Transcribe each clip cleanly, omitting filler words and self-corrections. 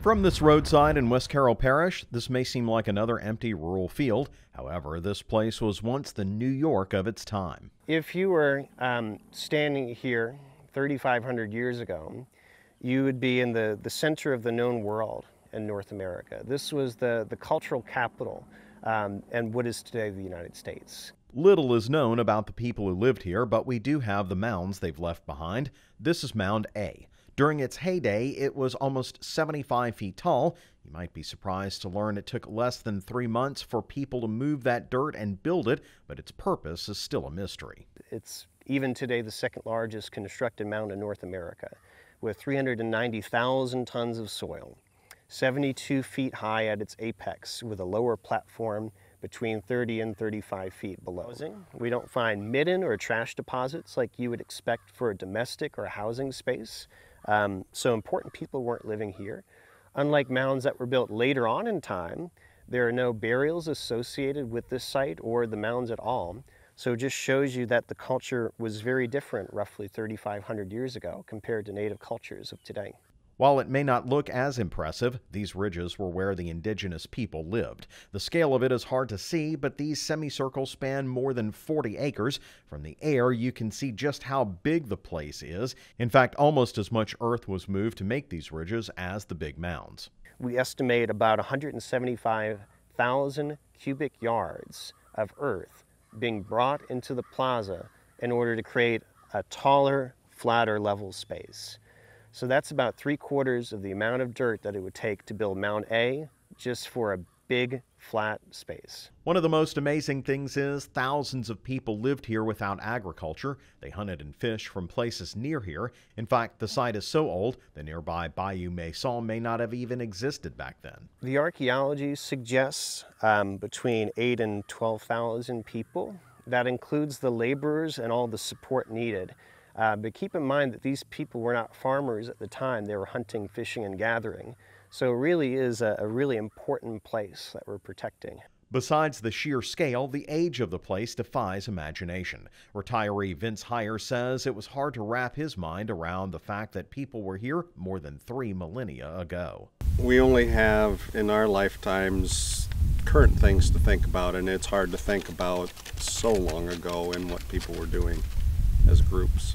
From this roadside in West Carroll Parish, this may seem like another empty rural field. However, this place was once the New York of its time. If you were standing here 3,500 years ago, you would be in the center of the known world in North America. This was the cultural capital and what is today the United States. Little is known about the people who lived here, but we do have the mounds they've left behind. This is Mound A. During its heyday, it was almost 75 feet tall. You might be surprised to learn it took less than 3 months for people to move that dirt and build it, but its purpose is still a mystery. It's even today the second largest constructed mound in North America, with 390,000 tons of soil, 72 feet high at its apex, with a lower platform between 30 and 35 feet below. We don't find midden or trash deposits like you would expect for a domestic or a housing space. So important people weren't living here. Unlike mounds that were built later on in time, there are no burials associated with this site or the mounds at all. So it just shows you that the culture was very different roughly 3,500 years ago compared to native cultures of today. While it may not look as impressive, these ridges were where the indigenous people lived. The scale of it is hard to see, but these semicircles span more than 40 acres. From the air, you can see just how big the place is. In fact, almost as much earth was moved to make these ridges as the big mounds. We estimate about 175,000 cubic yards of earth being brought into the plaza in order to create a taller, flatter level space. So that's about 3/4 of the amount of dirt that it would take to build Mound A just for a big flat space. One of the most amazing things is thousands of people lived here without agriculture. They hunted and fished from places near here. In fact, the site is so old, the nearby Bayou Maison may not have even existed back then. The archaeology suggests between 8,000 and 12,000 people. That includes the laborers and all the support needed. But keep in mind that these people were not farmers at the time. They were hunting, fishing, and gathering. So it really is a really important place that we're protecting. Besides the sheer scale, the age of the place defies imagination. Retiree Vince Heyer says it was hard to wrap his mind around the fact that people were here more than 3 millennia ago. We only have, in our lifetimes, current things to think about, and it's hard to think about so long ago and what people were doing as groups.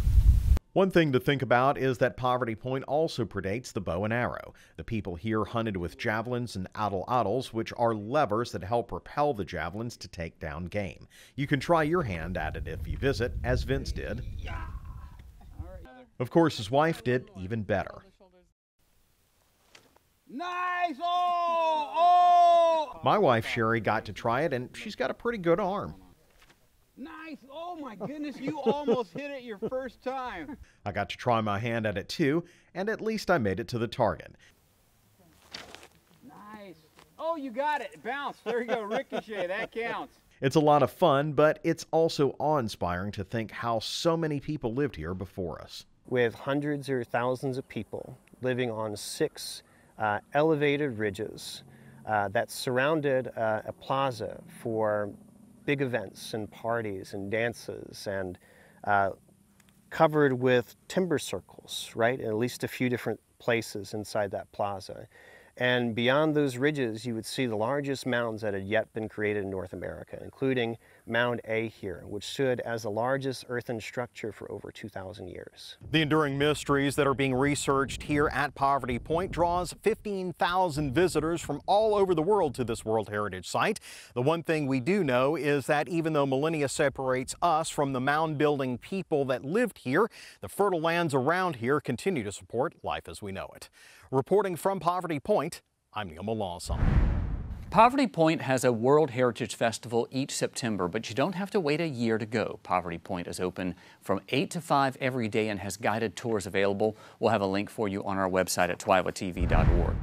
One thing to think about is that Poverty Point also predates the bow and arrow. The people here hunted with javelins and atl-atls, which are levers that help propel the javelins to take down game. You can try your hand at it if you visit, as Vince did. Of course, his wife did even better. Nice! Oh! My wife, Sherry, got to try it, and she's got a pretty good arm. Nice! Oh my goodness, you almost hit it your first time. I got to try my hand at it too, and at least I made it to the target. Nice. Oh, you got it. It bounced. There you go. Ricochet. That counts. It's a lot of fun, but it's also awe-inspiring to think how so many people lived here before us. With hundreds or thousands of people living on 6 elevated ridges that surrounded a plaza for big events and parties and dances, and covered with timber circles, right, in at least a few different places inside that plaza. And beyond those ridges, you would see the largest mounds that had yet been created in North America, including Mound A here, which stood as the largest earthen structure for over 2,000 years. The enduring mysteries that are being researched here at Poverty Point draws 15,000 visitors from all over the world to this World Heritage Site. The one thing we do know is that even though millennia separates us from the mound-building people that lived here, the fertile lands around here continue to support life as we know it. Reporting from Poverty Point, I'm Neil Melancon. Poverty Point has a World Heritage Festival each September, but you don't have to wait a year to go. Poverty Point is open from 8 to 5 every day and has guided tours available. We'll have a link for you on our website at twilatv.org.